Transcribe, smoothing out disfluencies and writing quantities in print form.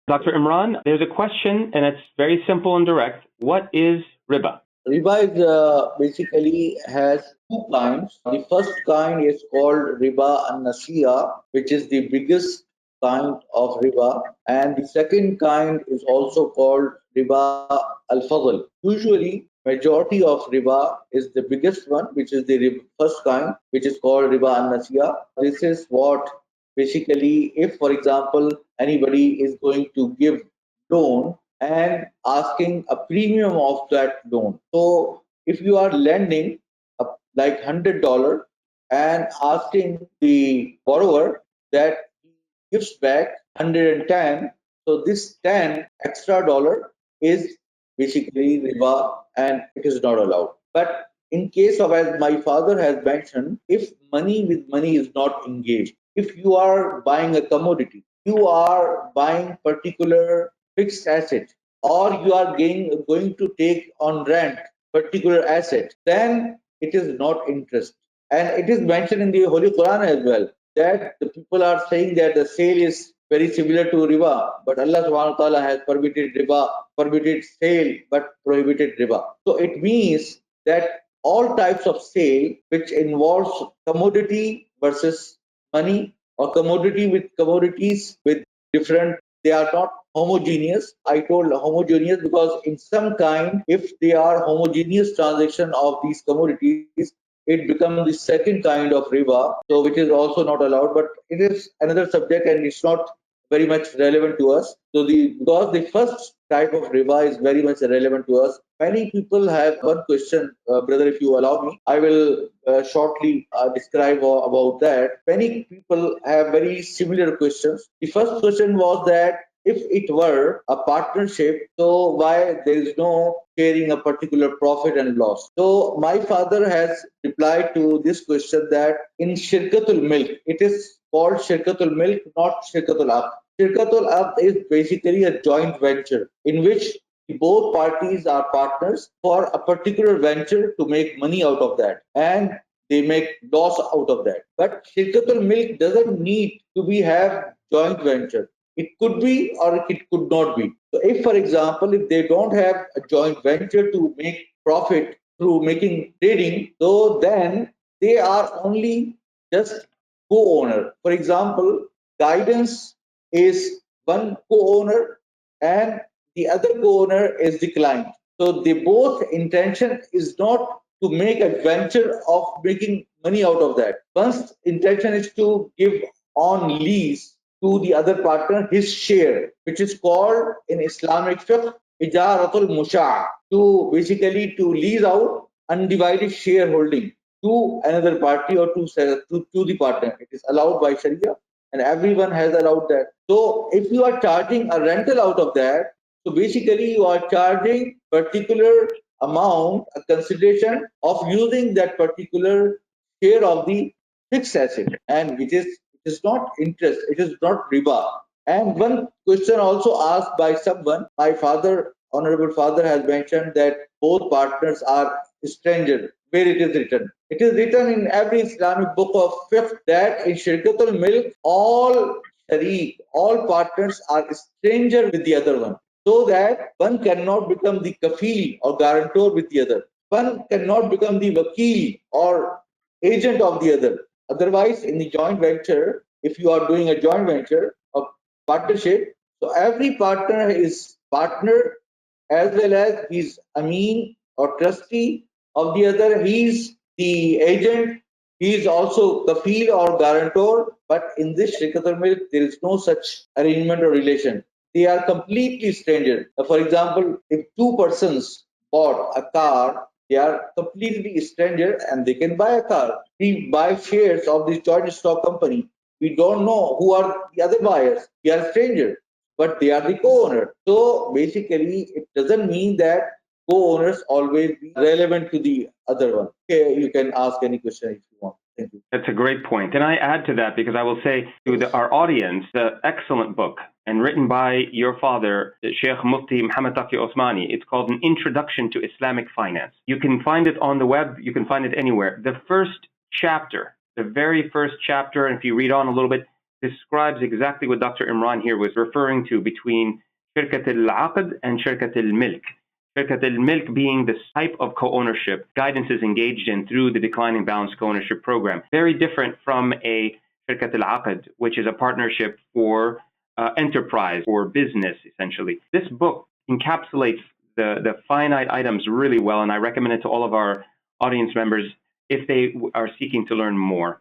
Dr. Imran, there's a question, and it's very simple and direct. What is riba? Riba is basically has two kinds. The first kind is called riba an-nasiya, which is the biggest kind of riba, and the second kind is also called riba al-fadl. Usually, majority of riba is the biggest one, which is the first kind, which is called riba an-nasiya. This is what basically, if for example anybody is going to give loan and asking a premium of that loan. So if you are lending like $100 and asking the borrower that he gives back 110, so this 10 extra dollar is basically riba and it is not allowed. But in case of, as my father has mentioned, if money with money is not engaged, if you are buying a commodity, you are buying particular fixed asset, or you are going to take on rent particular asset, then it is not interest. And it is mentioned in the Holy Quran as well that the people are saying that the sale is very similar to riba, but Allah subhanahu wa ta'ala has permitted riba, permitted sale, but prohibited riba. So it means that all types of sale which involves commodity versus money, or commodity with commodities with different, they are not homogeneous. I told homogeneous because in some kind, if they are homogeneous transaction of these commodities, it becomes the second kind of riba, so which is also not allowed. But it is another subject and it's not very much relevant to us. So because the first type of riba is very much relevant to us. Many people have one question, brother, if you allow me, I will shortly describe about that. Many people have very similar questions. The first question was that if it were a partnership, so why there is no sharing a particular profit and loss? So my father has replied to this question that in Shirkat-ul-Milk, it is called Shirkat-ul-Milk, not Shirkat-ul Aqd. Shirkat-ul Aqd is basically a joint venture in which both parties are partners for a particular venture to make money out of that, and they make loss out of that. But Shirkat-ul-Milk doesn't need to be have joint venture. It could be or it could not be. So if, for example, if they don't have a joint venture to make profit through making trading, so then they are only just co-owner. For example, guidance is one co-owner and the other co-owner is the client. So the both intention is not to make a venture of making money out of that. One's intention is to give on lease to the other partner his share, which is called in Islamic fiqh ijaratul musha, to basically to lease out undivided shareholding to another party or to the partner. It is allowed by Sharia and everyone has allowed that. So if you are charging a rental out of that, so basically you are charging particular amount, a consideration of using that particular share of the fixed asset, and which is it is not interest, it is not riba. And one question also asked by someone, my father, honorable father, has mentioned that both partners are strangers. Where it is written? It is written in every Islamic book of fiqh that in Shirkat-ul-Milk, all shareek, all partners are stranger with the other one, so that one cannot become the kafil or guarantor with the other. One cannot become the wakil or agent of the other. Otherwise, in the joint venture, if you are doing a joint venture of partnership, so every partner is partner as well as he's ameen or trustee of the other. He's the agent. He is also kafil or guarantor. But in this Shirkat-ul-Milk, there is no such arrangement or relation. They are completely strangers. For example, if two persons bought a car, they are completely stranger and they can buy a car. We buy shares of this joint stock company. We don't know who are the other buyers. We are strangers, but they are the co-owner. So basically, it doesn't mean that co-owners always be relevant to the other one. Okay, you can ask any question if you want. Thank you. That's a great point. And I add to that because I will say to our audience, the excellent book and written by your father, Sheikh Mufti Muhammad Taqi Osmani. It's called An Introduction to Islamic Finance. You can find it on the web. You can find it anywhere. The first chapter, the very first chapter, and if you read on a little bit, describes exactly what Dr. Imran here was referring to between Shirkat-ul Aqd and Shirkat-ul-Milk. Shirkat-ul-Milk being this type of co-ownership guidance is engaged in through the declining balance co-ownership program. Very different from a Shirkat-ul Aqd, which is a partnership for enterprise or business, essentially. This book encapsulates the finite items really well, and I recommend it to all of our audience members if they are seeking to learn more.